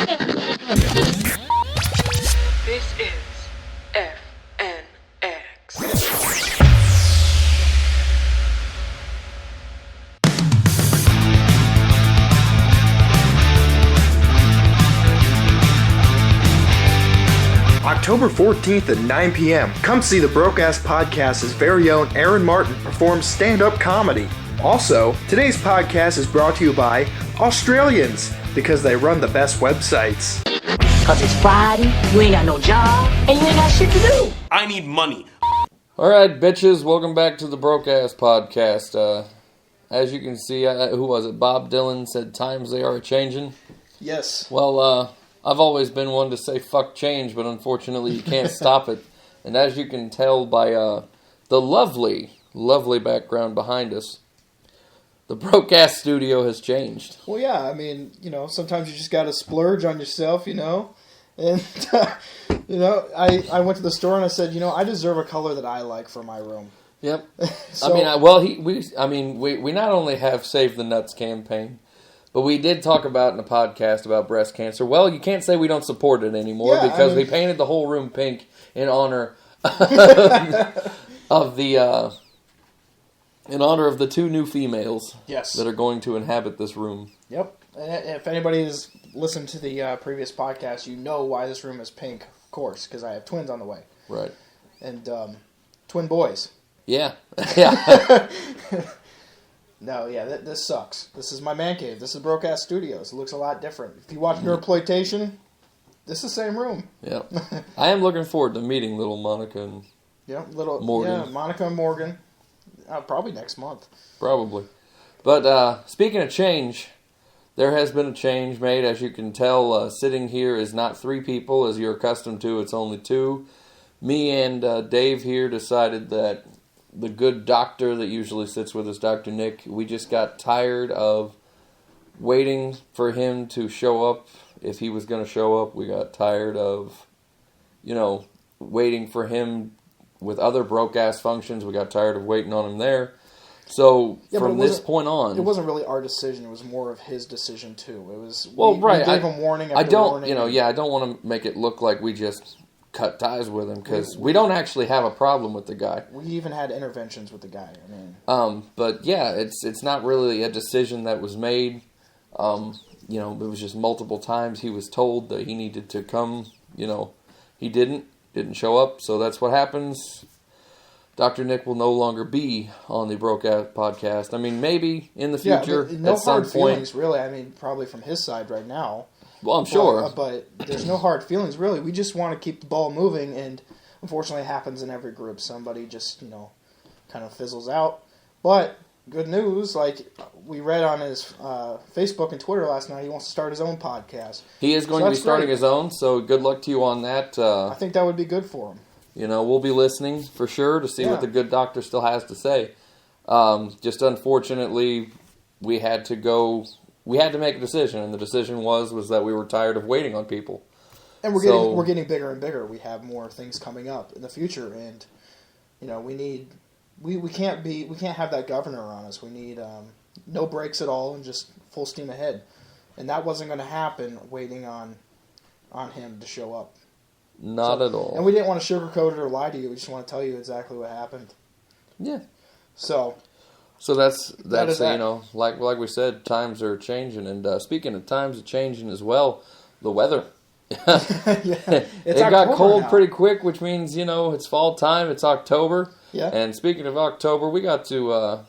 This is FNX. October 14th at 9 p.m. Come see the Broke Ass Podcast's very own Aaron Martin perform stand-up comedy. Also, today's podcast is brought to you by Australians, because they run the best websites. Cause it's Friday, you ain't got no job, and you ain't got shit to do. I need money. Alright, bitches, welcome back to the Broke Ass Podcast. As you can see, who was it? Bob Dylan said times they are a-changin'. Yes. Well, I've always been one to say fuck change, but unfortunately you can't stop it. And as you can tell by the lovely background behind us, the Broadcast studio has changed. Well, yeah, I mean, sometimes you just gotta splurge on yourself, And, I went to the store and I said, I deserve a color that I like for my room. Yep. So, we not only have Save the Nuts campaign, but we did talk about in a podcast about breast cancer. Well, you can't say we don't support it anymore because we painted the whole room pink in honor of the two new females that are going to inhabit this room. Yep. And if anybody has listened to the previous podcast, you know why this room is pink, of course, because I have twins on the way. Right. And twin boys. Yeah. Yeah. No, yeah, this sucks. This is my man cave. This is Broadcast Studios. It looks a lot different. If you watch Neuroploitation, this is the same room. Yeah. I am looking forward to meeting little Monica and Morgan. Yeah, Monica and Morgan. Probably next month. Probably. But speaking of change, there has been a change made. As you can tell, sitting here is not 3 people, as you're accustomed to. It's only 2. Me and Dave here decided that the good doctor that usually sits with us, Dr. Nick, we just got tired of waiting for him to show up. If he was going to show up, we got tired of, waiting for him with other broke-ass functions. We got tired of waiting on him there. So, from this point on... It wasn't really our decision. It was more of his decision, too. It was... Well, we gave him warning after warning. I don't want to make it look like we just cut ties with him, because we don't actually have a problem with the guy. We even had interventions with the guy. But yeah, it's not really a decision that was made. It was just multiple times he was told that he needed to come. He didn't show up, so that's what happens. Dr. Nick will no longer be on the Broke Out podcast. I mean, maybe in the future at some point. No hard feelings, really. I mean, probably from his side right now. Well, I'm sure. But there's no hard feelings, really. We just want to keep the ball moving, and unfortunately it happens in every group. Somebody just, kind of fizzles out. But good news, like we read on his Facebook and Twitter last night, he wants to start his own podcast. He is going to be starting his own, so good luck to you on that. I think that would be good for him. We'll be listening for sure to see what the good doctor still has to say. Just unfortunately, we had to make a decision, and the decision was that we were tired of waiting on people. And we're getting bigger and bigger. We have more things coming up in the future, and we can't have that governor on us. We need no breaks at all and just full steam ahead. And that wasn't going to happen waiting on him to show up. Not at all. And we didn't want to sugarcoat it or lie to you. We just want to tell you exactly what happened. Yeah. So that's like we said, times are changing. And speaking of times are changing as well, the weather. It got cold now. Pretty quick, which means it's fall time. It's October. Yeah. And speaking of October, we got to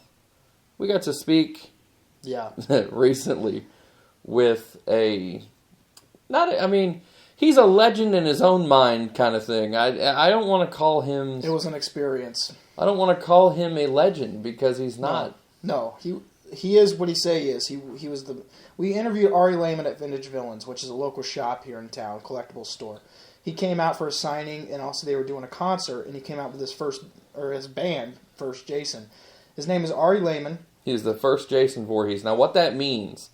speak. Yeah. Recently, with he's a legend in his own mind, kind of thing. I don't want to call him. It was an experience. I don't want to call him a legend because he's not. No, he is what he say he is. He was the. We interviewed Ari Lehman at Vintage Villains, which is a local shop here in town, collectibles store. He came out for a signing, and also they were doing a concert, and he came out with his band, First Jason. His name is Ari Lehman. He's the first Jason Voorhees. Now, what that means,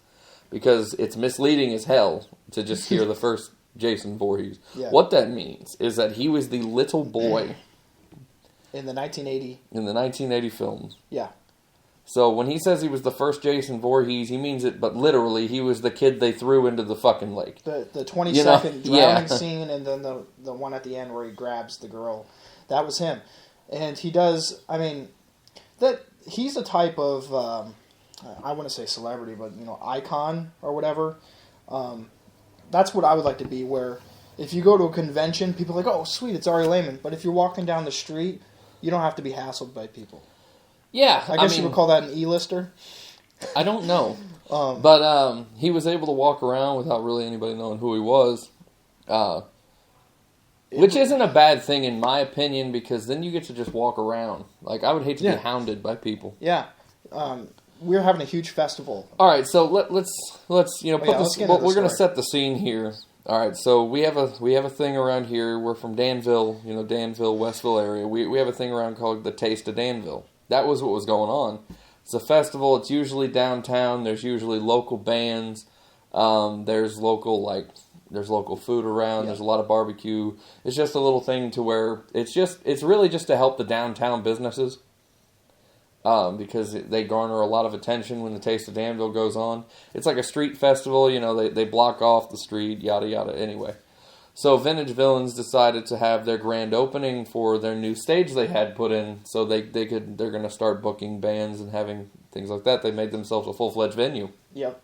because it's misleading as hell to just hear the first Jason Voorhees. Yeah. What that means is that he was the little boy in the 1980 film. Yeah. So when he says he was the first Jason Voorhees, he means it, but literally, he was the kid they threw into the fucking lake. The 20-second drowning Yeah. scene, and then the one at the end where he grabs the girl, that was him. And he does, I mean, he's a type of, I wouldn't say celebrity, but, icon or whatever. That's what I would like to be, where if you go to a convention, people are like, oh, sweet, it's Ari Lehman. But if you're walking down the street, you don't have to be hassled by people. Yeah. I guess you would call that an E-lister? I don't know. But he was able to walk around without really anybody knowing who he was. Which isn't a bad thing in my opinion, because then you get to just walk around. Like, I would hate to be hounded by people. Yeah. We're having a huge festival. All right, so let's we're going to story. set the scene here. All right, so we have a thing around here. We're from Danville, Danville, Westville area. We have a thing around called the Taste of Danville. That was what was going on. It's a festival. It's usually downtown. There's usually local bands. There's local food around. Yeah. There's a lot of barbecue. It's just a little thing to where it's really just to help the downtown businesses. Because they garner a lot of attention when the Taste of Danville goes on. It's like a street festival, they block off the street, yada yada. Anyway, so Vintage Villains decided to have their grand opening for their new stage they had put in, so they're going to start booking bands and having things like that. They made themselves a full-fledged venue. Yep.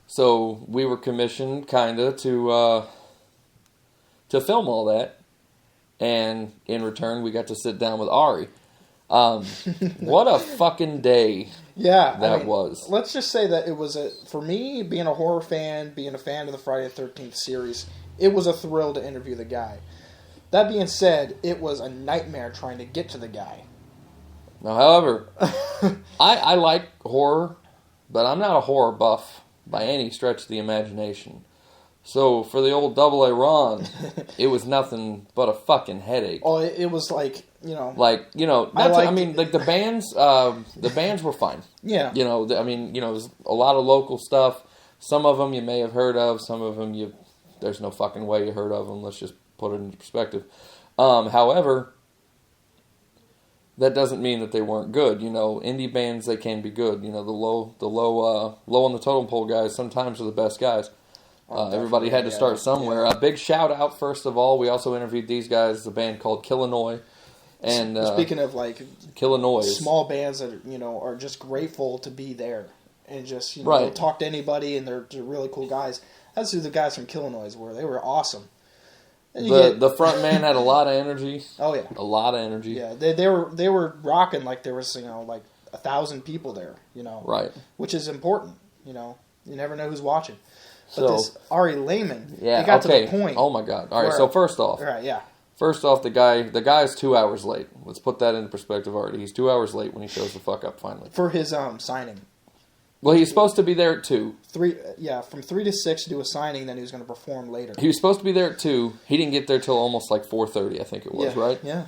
So we were commissioned, kinda, to film all that, and in return we got to sit down with Ari. What a fucking day that was. Let's just say that it was for me, being a horror fan, being a fan of the Friday the 13th series, it was a thrill to interview the guy. That being said, it was a nightmare trying to get to the guy. Now, however, I like horror, but I'm not a horror buff by any stretch of the imagination. So, for the old Double A Ron, it was nothing but a fucking headache. Oh, it was like, like, the bands were fine. Yeah. It was a lot of local stuff. Some of them you may have heard of. Some of them there's no fucking way you heard of them. Let's just put it into perspective. However, that doesn't mean that they weren't good. Indie bands, they can be good. The low on the totem pole guys sometimes are the best guys. Everybody had to start somewhere. A big shout out, first of all. We also interviewed these guys, a band called Killinois. And speaking of Killinois, small bands that are just grateful to be there and just right. talk to anybody, and they're really cool guys. That's who the guys from Killinois were. They were awesome. The front man had a lot of energy. Oh yeah, a lot of energy. Yeah, they were rocking like there was 1,000 people there. Right, which is important. You never know who's watching. But so, this Ari Lehman, yeah, it got to the point. Oh my god! All right, so first off, First off, the guy's 2 hours late. Let's put that into perspective already. He's 2 hours late when he shows the fuck up finally for his signing. Well, he's supposed to be there at 2. From 3 to 6 to do a signing. Then he was going to perform later. He was supposed to be there at 2. He didn't get there till almost 4:30, I think it was, right? Yeah.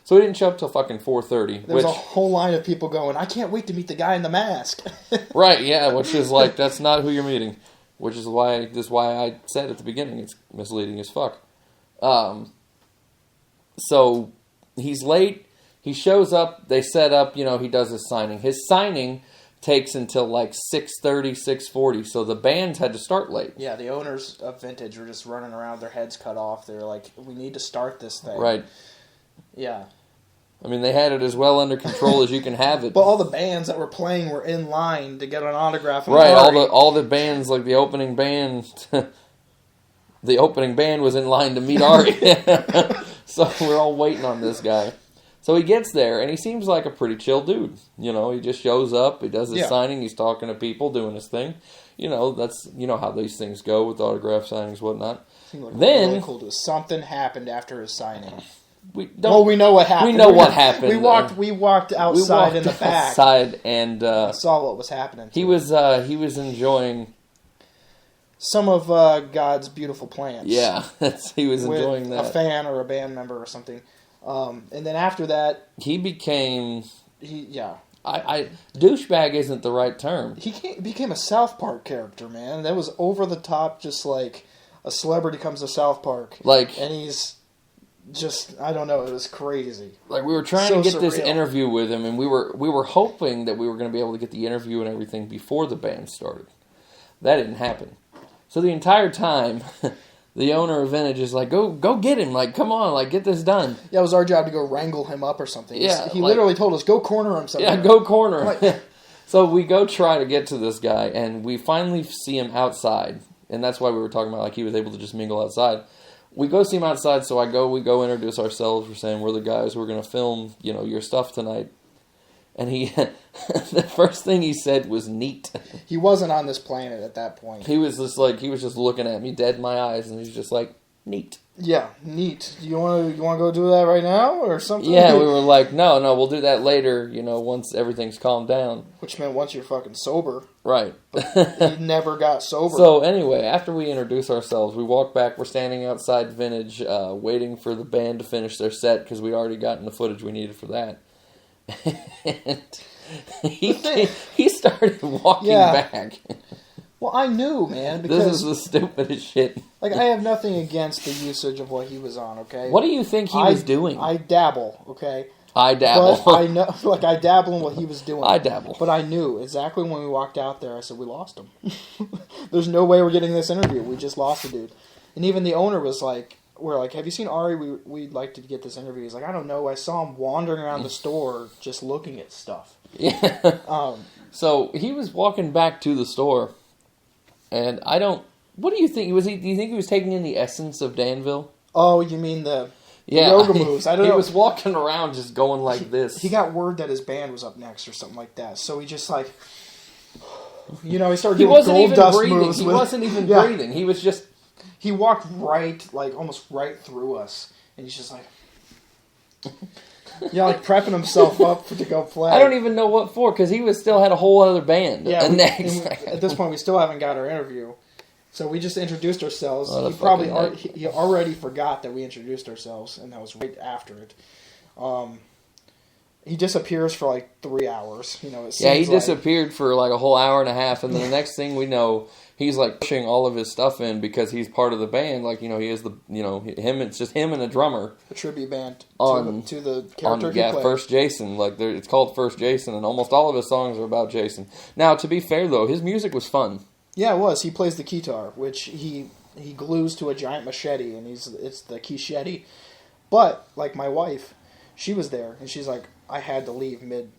So he didn't show up till fucking 4:30. There was a whole line of people going, "I can't wait to meet the guy in the mask." Right? Yeah, which is that's not who you're meeting. Which is why I said at the beginning it's misleading as fuck. So he's late. He shows up. They set up. He does his signing. His signing takes until 6:30, 6:40. So the bands had to start late. Yeah, the owners of Vintage were just running around with their heads cut off. They're like, "We need to start this thing." Right. Yeah. I mean, they had it as well under control as you can have it. But all the bands that were playing were in line to get an autograph. Right. All the bands, like the opening band. The opening band was in line to meet Ari. So we're all waiting on this guy. So he gets there, and he seems like a pretty chill dude. He just shows up, he does his signing, he's talking to people, doing his thing. That's how these things go with autograph signings, whatnot. Then really cool. Something happened after his signing. We know what happened. We know what happened. We walked outside in the back. Outside and saw what was happening. He was enjoying some of God's beautiful plants. Yeah, he was enjoying that. A fan or a band member or something. And then after that, he became. Douchebag isn't the right term. He became a South Park character, man. That was over the top, just like a celebrity comes to South Park, and he's just, I don't know, it was crazy. Like, we were trying So to get this surreal. interview with him, and we were hoping that we were going to be able to get the interview and everything before the band started. That didn't happen. So the entire time, the owner of Vintage is like, go get him. Like, come on, like, get this done. Yeah, it was our job to go wrangle him up or something. Yeah, He like- literally told us, go corner him somewhere. Yeah, go corner. Like- So we go try to get to this guy, and we finally see him outside. And that's why we were talking about, like, he was able to just mingle outside. We go see him outside, so we go introduce ourselves. We're saying we're the guys who are going to film, your stuff tonight. And he, the first thing he said was neat. He wasn't on this planet at that point. He was just looking at me dead in my eyes, and he's just like, neat. Yeah, neat. You want to go do that right now or something? Yeah, we were like, no, we'll do that later, once everything's calmed down. Which meant once you're fucking sober. Right. He never got sober. So anyway, after we introduce ourselves, we walk back. We're standing outside Vintage, waiting for the band to finish their set because we'd already gotten the footage we needed for that. And he started walking back. Well, I knew, man, because This is the stupidest shit. like I have nothing against the usage of what he was on. Okay. What do you think he was doing? I dabble. Okay. I dabble. But I know, like, I dabble in what he was doing. I dabble. But I knew exactly when we walked out there, I said, we lost him. There's no way we're getting this interview. We just lost the dude. And even the owner was like, we're like, have you seen Ari? We'd like to get this interview. He's like, I don't know. I saw him wandering around the store just looking at stuff. Yeah. So he was walking back to the store, and what do you think? Do you think he was taking in the essence of Danville? Oh, you mean the Yeah. yoga moves? I don't know. He was walking around just going like this. He got word that his band was up next or something like that. So he just like, he started He doing wasn't gold even dust breathing. moves. He with- wasn't even Yeah. breathing. He was just... He walked almost right through us, and he's just like, like prepping himself up to go play. I don't even know what for, because he still had a whole other band. Yeah, next. at this point, we still haven't got our interview, so we just introduced ourselves. What a He probably fucking he already forgot that we introduced ourselves, and that was right after it. He disappears for like 3 hours. It seems Yeah, he like, disappeared for like a whole hour and a half, and then the next thing we know, he's like pushing all of his stuff in because he's part of the band. Like, he is it's just him and a drummer. a tribute band On- to the character he played. First Jason. Like, it's called First Jason, and almost all of his songs are about Jason. Now, to be fair though, his music was fun. Yeah, it was. He plays the guitar, which he glues to a giant machete, and it's the quichetti. But like my wife, she was there, and she's like, I had to leave mid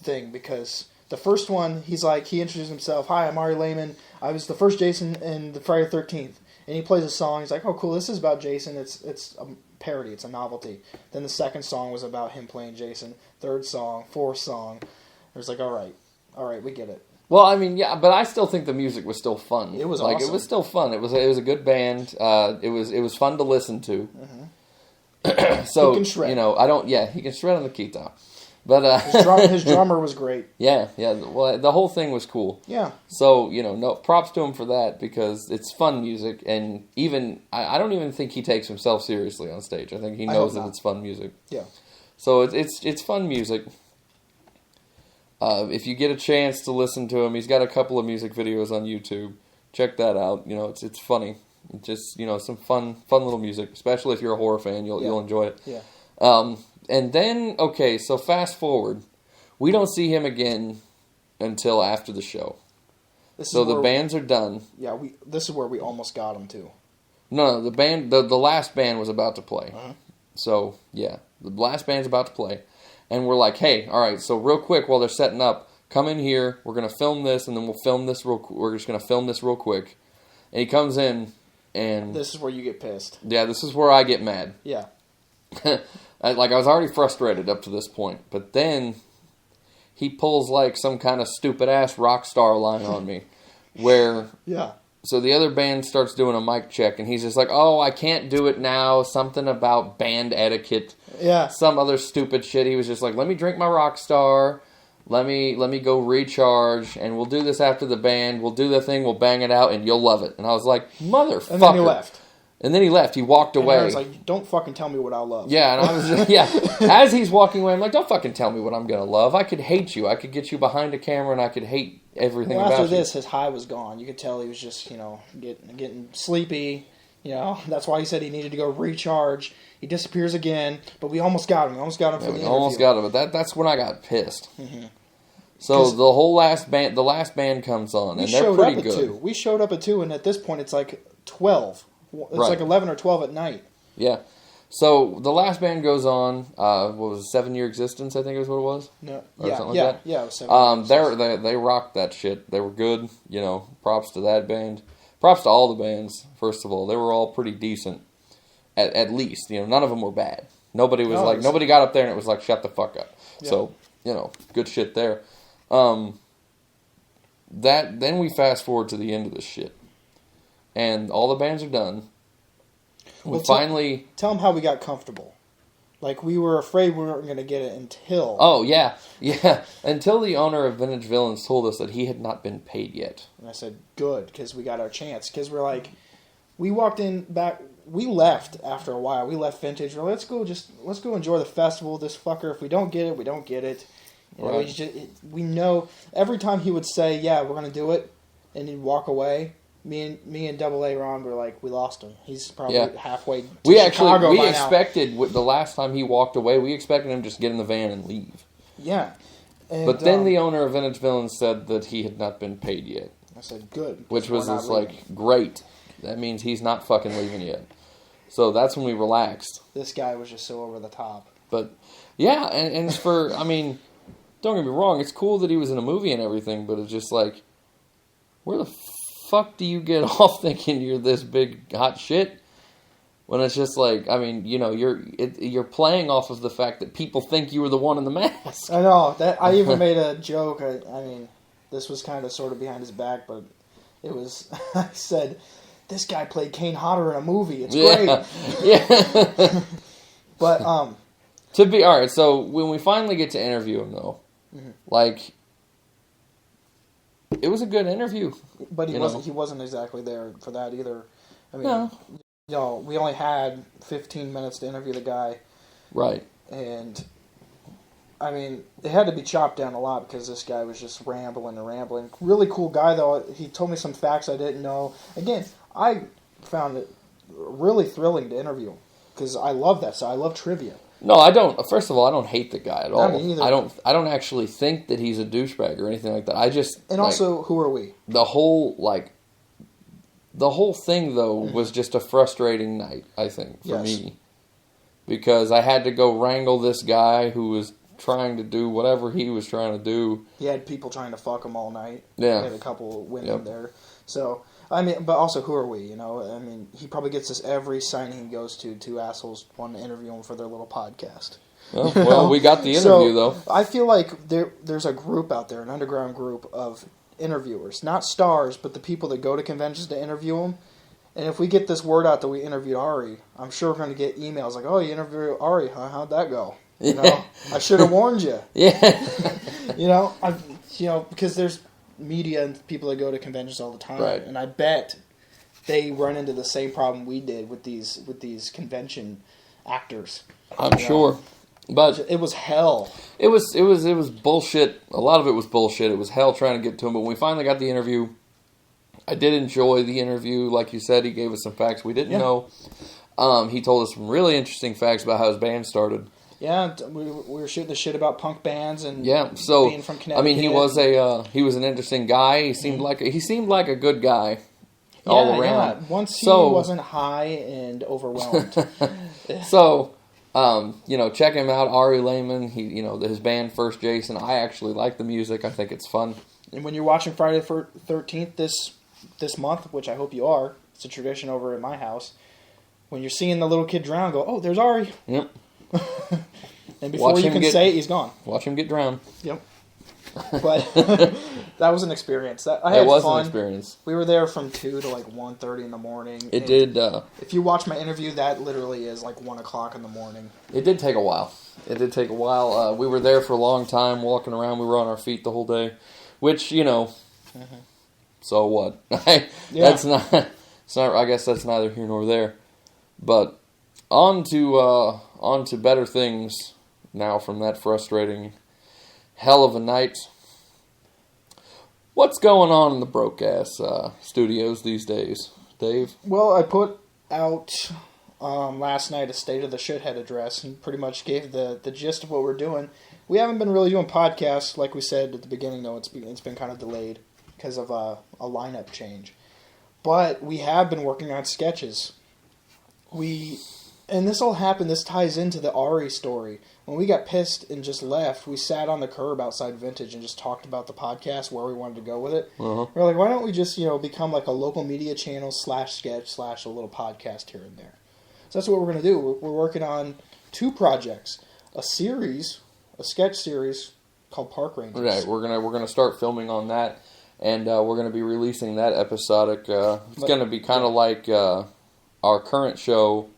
thing because the first one, he introduced himself. Hi, I'm Ari Lehman. I was the first Jason in the Friday the 13th, and he plays a song. He's like, oh cool, this is about Jason. It's a parody. It's a novelty. Then the second song was about him playing Jason. Third song, fourth song. It was like, all right, we get it. Well, I mean, yeah, but I still think the music was still fun. It was like awesome. It was still fun. It was a good band. It was fun to listen to. So He can shred. he can shred on the guitar. But His drummer was great. yeah. Well, the whole thing was cool. Yeah. So no props to him for that because it's fun music, and even I don't even think he takes himself seriously on stage. I think he I knows hope that not. it's fun music. Yeah. So it's fun music. If you get a chance to listen to him, he's got a couple of music videos on YouTube. Check that out. It's funny. It's just some fun little music, especially if you're a horror fan. You'll enjoy it. Yeah. And then so fast forward, we don't see him again until after the show. So the bands are done. Yeah, this is where we almost got him too. No, the band, the last band was about to play. Uh-huh. So yeah, the last band's about to play, and we're like, hey, all right, so real quick while they're setting up, come in here. We're gonna film this, and then we'll film this we're just gonna film this real quick. And he comes in, and This is where you get pissed. yeah, this is where I get mad. Yeah. I was already frustrated up to this point, but then he pulls like some kind of stupid ass rock star line on me, where Yeah. so the other band starts doing a mic check, and he's just like, "Oh, I can't do it now. Something about band etiquette, Yeah. some other stupid shit." He was just like, "Let me drink my rock star. Let me go recharge, and we'll do this after the band. We'll do the thing. We'll bang it out, and you'll love it." And I was like, "Motherfucker!" And then he left. And then he left. He walked And away. I was like, don't fucking tell me what I love. Yeah, and I was just, yeah. As he's walking away, I'm like, don't fucking tell me what I'm gonna love. I could hate you. I could get you behind a camera, and I could hate everything Well, about after you. this, his high was gone. You could tell he was just, getting sleepy. You know, that's why he said he needed to go recharge. He disappears again, but we almost got him. We almost got him for the interview. Almost got him, but that's when I got pissed. Mm-hmm. So the last band comes on, and they're pretty good. 2. We showed up at 2, and at this point it's like 12. It's Right. like 11 or 12 at night. Yeah. So the last band goes on. What was it, 7-year existence? I think is what it was. No, Or yeah, something yeah, like that. yeah. It was 7 They rocked that shit. They were good. You know, props to that band. Props to all the bands. First of all, they were all pretty decent. At least, you know, none of them were bad. Nobody was nobody got up there and it was like, shut the fuck up. Yeah. So, you know, good shit there. Then we fast forward to the end of this shit, and all the bands are done. We finally tell them how we got comfortable. Like, we were afraid we weren't going to get it until... Oh, yeah. Until the owner of Vintage Villains told us that he had not been paid yet. And I said, good, because we got our chance. Because we're like, we walked in back... We left after a while. We left Vintage. We're like, let's go enjoy the festival. This fucker, if we don't get it, we don't get it. You know, we know... Every time he would say, yeah, we're going to do it, and he'd walk away... Me and Double A Ron were like, we lost him. He's probably halfway to Chicago we by expected, the last time he walked away, we expected him to just get in the van and leave. Yeah. And, but then the owner of Vintage Villains said that he had not been paid yet. I said, good. Which was just like, great. That means he's not fucking leaving yet. So that's when we relaxed. This guy was just so over the top. But, yeah, and it's for, I mean, don't get me wrong, it's cool that he was in a movie and everything, but it's just like, where the fuck do you get off thinking you're this big hot shit when it's just like, I mean, you know, you're playing off of the fact that people think you were the one in the mask. I know that. I even made a joke. I mean, this was kind of sort of behind his back, but it was. I said, "This guy played Kane Hodder in a movie. It's great." Yeah. But to be all right. So when we finally get to interview him, though, like. It was a good interview, but he wasn't exactly there for that either. I mean, you know, we only had 15 minutes to interview the guy, right? And I mean, it had to be chopped down a lot because this guy was just rambling and rambling. Really cool guy though. He told me some facts I didn't know. Again, I found it really thrilling to interview him because I love that. So I love trivia. No, I don't. First of all, I don't hate the guy at all. Not me either. I don't actually think that he's a douchebag or anything like that. I just and also, who are we? The whole thing though was just a frustrating night. I think for me because I had to go wrangle this guy who was trying to do whatever he was trying to do. He had people trying to fuck him all night. Yeah, he had a couple of women there. So. I mean, but also, who are we? You know, I mean, he probably gets this every signing he goes to. Two assholes want to interview him for their little podcast. Well, we got the interview though. I feel like there's a group out there, an underground group of interviewers, not stars, but the people that go to conventions to interview them. And if we get this word out that we interviewed Ari, I'm sure we're going to get emails like, "Oh, you interviewed Ari, huh? How'd that go?" You know, I should have warned you. Yeah. You know, because there's media and people that go to conventions all the time, right. And I bet they run into the same problem we did with these convention actors. I'm sure, but it was hell. It was bullshit. A lot of it was bullshit. It was hell trying to get to him. But when we finally got the interview, I did enjoy the interview. Like you said, he gave us some facts we didn't know. He told us some really interesting facts about how his band started. Yeah, we were shooting the shit about punk bands and so being from Connecticut. I mean, he was an interesting guy. He seemed like a good guy all around. Yeah. Once he wasn't high and overwhelmed. So, check him out, Ari Lehman. He, his band First Jason. I actually like the music. I think it's fun. And when you're watching Friday the 13th this month, which I hope you are, it's a tradition over at my house. When you're seeing the little kid drown, go, "Oh, there's Ari." Yep. And before you can say it, he's gone. Watch him get drowned. Yep. But that was an experience. I had fun. An experience. We were there from 2 to like 1:30 in the morning. It did. If you watch my interview, that literally is like 1 o'clock in the morning. It did take a while. We were there for a long time, walking around. We were on our feet the whole day, which So what? That's not. It's not. I guess that's neither here nor there. But on to better things now from that frustrating hell of a night. What's going on in the broke-ass studios these days, Dave? Well, I put out last night a State of the Shithead address and pretty much gave the gist of what we're doing. We haven't been really doing podcasts, like we said at the beginning, though. It's been kind of delayed because of a lineup change. But we have been working on sketches. And this all happened, this ties into the Ari story. When we got pissed and just left, we sat on the curb outside Vintage and just talked about the podcast, where we wanted to go with it. Uh-huh. We're like, why don't we just, become like a local media channel / sketch / a little podcast here and there. So that's what we're going to do. We're working on 2 projects. A sketch series called Park Rangers. Right, we're gonna start filming on that, and we're gonna be releasing that episodic. It's gonna be kind of like our current show,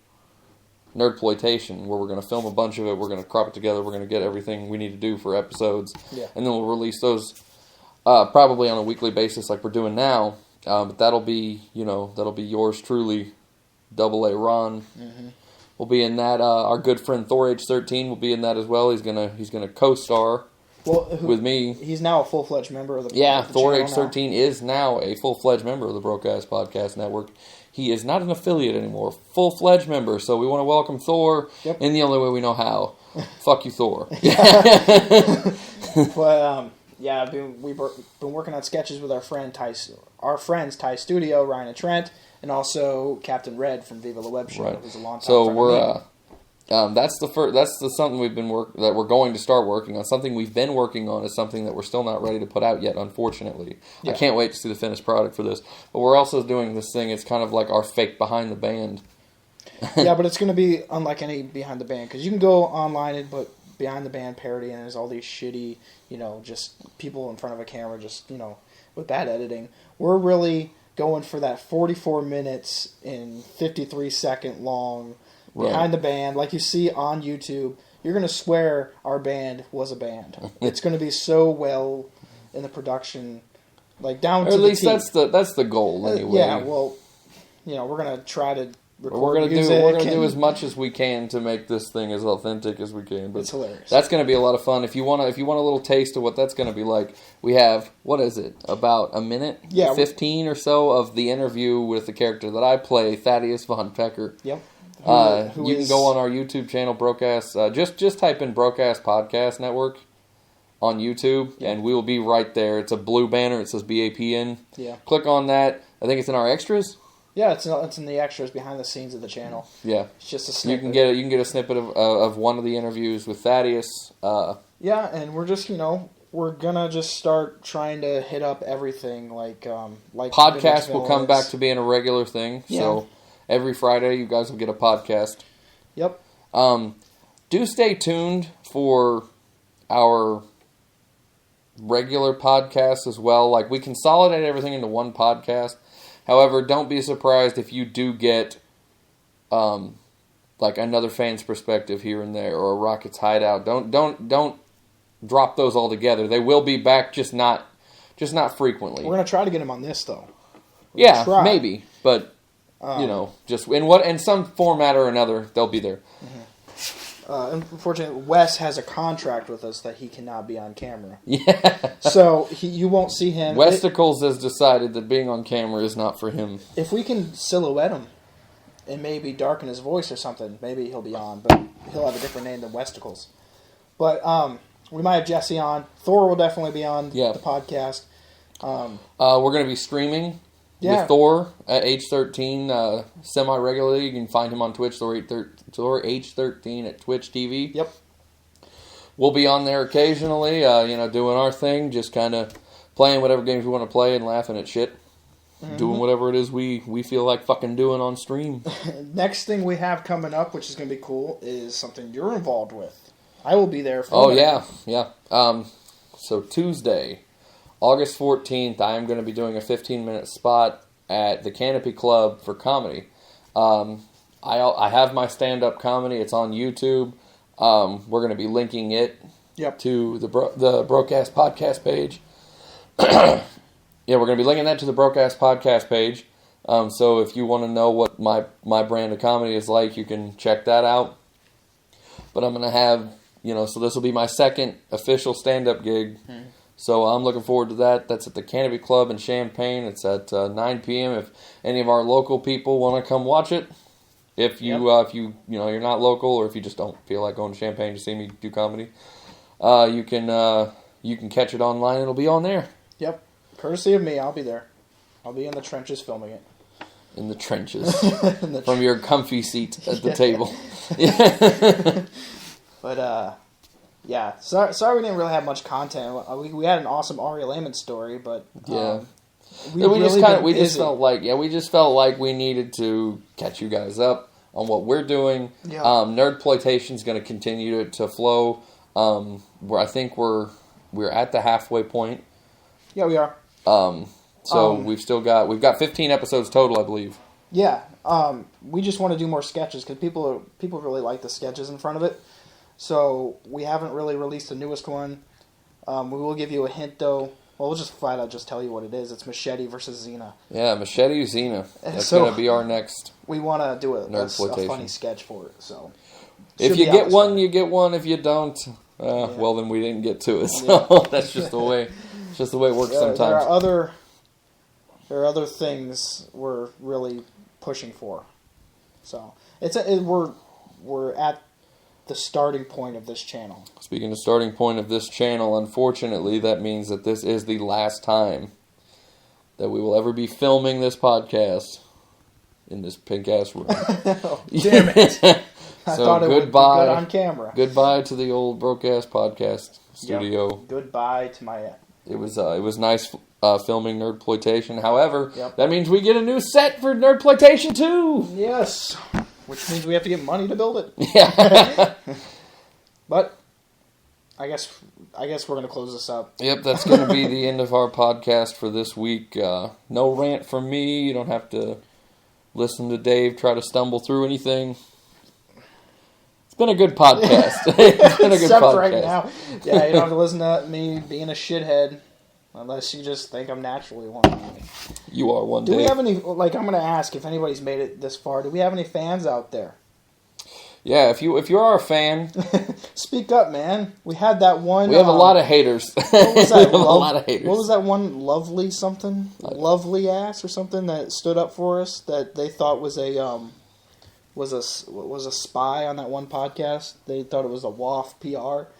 Nerdploitation, where we're gonna film a bunch of it. We're gonna crop it together. We're gonna get everything we need to do for episodes, and then we'll release those probably on a weekly basis, like we're doing now. But that'll be yours truly, Double A Ron. Mm-hmm. We'll be in that. Our good friend Thor H13 will be in that as well. He's gonna co-star with me. He's now a full-fledged member of the Thor H13 is now a full-fledged member of the Broadcast Podcast Network. He is not an affiliate anymore, full-fledged member. So we want to welcome Thor in the only way we know how. Fuck you, Thor. But we've been working on sketches with our friends Ty Studio, Ryan and Trent. And also Captain Red from Viva La Web Show, who's a long time friend of me. That's something that we're going to start working on. Something we've been working on is something that we're still not ready to put out yet, unfortunately. Yeah. I can't wait to see the finished product for this. But we're also doing this thing. It's kind of like our fake behind the band. Yeah, but it's going to be unlike any behind the band, because you can go online and put behind the band parody, and there's all these shitty, just people in front of a camera, just with bad editing. We're really going for that 44 minutes and 53-second long behind the band, like you see on YouTube. You're going to swear our band was a band. It's going to be so well in the production, like down to the teeth. Or at least that's the goal anyway. Yeah, well, we're going to try to record we're gonna music. We're going to do as much as we can to make this thing as authentic as we can. But it's hilarious. That's going to be a lot of fun. If you want a little taste of what that's going to be like, we have, what is it, about a minute, 15 or so of the interview with the character that I play, Thaddeus Von Pecker. Yep. You can go on our YouTube channel, Broadcast. Just type in Broadcast Podcast Network on YouTube, and we will be right there. It's a blue banner. It says BAPN. Yeah. Click on that. I think it's in our extras. Yeah, it's in the extras behind the scenes of the channel. Yeah, it's just a snippet. You can get a snippet of one of the interviews with Thaddeus. Yeah, and we're just we're gonna just start trying to hit up everything like podcast will come back to being a regular thing. Yeah. So every Friday you guys will get a podcast. Yep. Do stay tuned for our regular podcast as well. Like, we consolidate everything into one podcast. However, don't be surprised if you do get like another fan's perspective here and there, or a Rockets hideout. Don't drop those all together. They will be back, just not frequently. We're gonna try to get them on this though. Maybe, but just in some format or another, they'll be there. Mm-hmm. Unfortunately, Wes has a contract with us that he cannot be on camera. Yeah. So you won't see him. Westicles has decided that being on camera is not for him. If we can silhouette him and maybe darken his voice or something, maybe he'll be on. But he'll have a different name than Westicles. But we might have Jesse on. Thor will definitely be on the podcast. We're going to be streaming with Thor at H13 semi-regularly. You can find him on Twitch, Thor H13 at Twitch TV. Yep. We'll be on there occasionally, doing our thing, just kind of playing whatever games we want to play and laughing at shit. Mm-hmm. Doing whatever it is we feel like fucking doing on stream. Next thing we have coming up, which is going to be cool, is something you're involved with. I will be there. Yeah. So Tuesday, August 14th, I am going to be doing a 15-minute spot at the Canopy Club for comedy. I have my stand-up comedy. It's on YouTube. We're going to be linking it to the Broadcast Podcast page. We're going to be linking that to the Broadcast Podcast page. So if you want to know what my brand of comedy is like, you can check that out. But I'm going to have, so this will be my second official stand-up gig. So I'm looking forward to that. That's at the Canopy Club in Champaign. It's at 9 p.m. If any of our local people want to come watch it, If you you're not local, or if you just don't feel like going to Champaign to see me do comedy, you can catch it online. It'll be on there. Yep. Courtesy of me, I'll be there. I'll be in the trenches filming it. In the trenches. From your comfy seat at the table. But, yeah. Sorry we didn't really have much content. We had an awesome Ari Lehman story, but... Yeah. we just felt like we needed to catch you guys up on what we're doing. Yeah. Nerdploitation's going to continue to flow. I think we're at the halfway point. Yeah, we are. We've got 15 episodes total, I believe. Yeah. We just want to do more sketches because people really like the sketches in front of it. So we haven't really released the newest one. We will give you a hint though. Well, we'll just flat out just tell you what it is. It's Machete versus Xena. Yeah, Machete Xena. That's going to be our next. We want to do a Nerdploitation. funny sketch for it. So if you get one, you get one. If you don't, well, then we didn't get to it. So that's just the way. It's just the way it works sometimes. There are other things we're really pushing for. So we're at the starting point of this channel. Speaking of starting point of this channel, unfortunately, that means that this is the last time that we will ever be filming this podcast in this pink-ass room. Oh, damn it. I thought it would be good on camera. Goodbye to the old broke-ass podcast studio. Yep. Goodbye to my... It was nice filming Nerdploitation. However, that means we get a new set for Nerdploitation 2! Yes! Which means we have to get money to build it. Yeah. But I guess we're going to close this up. Yep, that's going to be the end of our podcast for this week. No rant from me. You don't have to listen to Dave try to stumble through anything. It's been a good podcast. It's been a good Except podcast. right now. Yeah, you don't have to listen to me being a shithead. Unless you just think I'm naturally one. You are one day. Do we have any, I'm going to ask if anybody's made it this far, do we have any fans out there? Yeah, if you are a fan... Speak up, man. We had that one... We have a lot of haters. What was that? A lot of haters. What was that one lovely something? Lovely ass or something that stood up for us that they thought was a spy on that one podcast? They thought it was a WAF PR.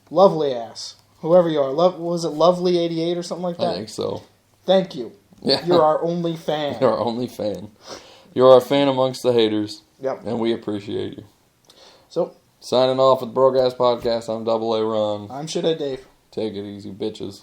Lovely ass. Whoever you are. Was it Lovely88 or something like that? I think so. Thank you. Yeah. You're our only fan. You're our only fan. You're our fan amongst the haters. Yep. And we appreciate you. So, signing off with the Broke Ass Podcast, I'm Double A Ron. I'm Shit Dave. Take it easy, bitches.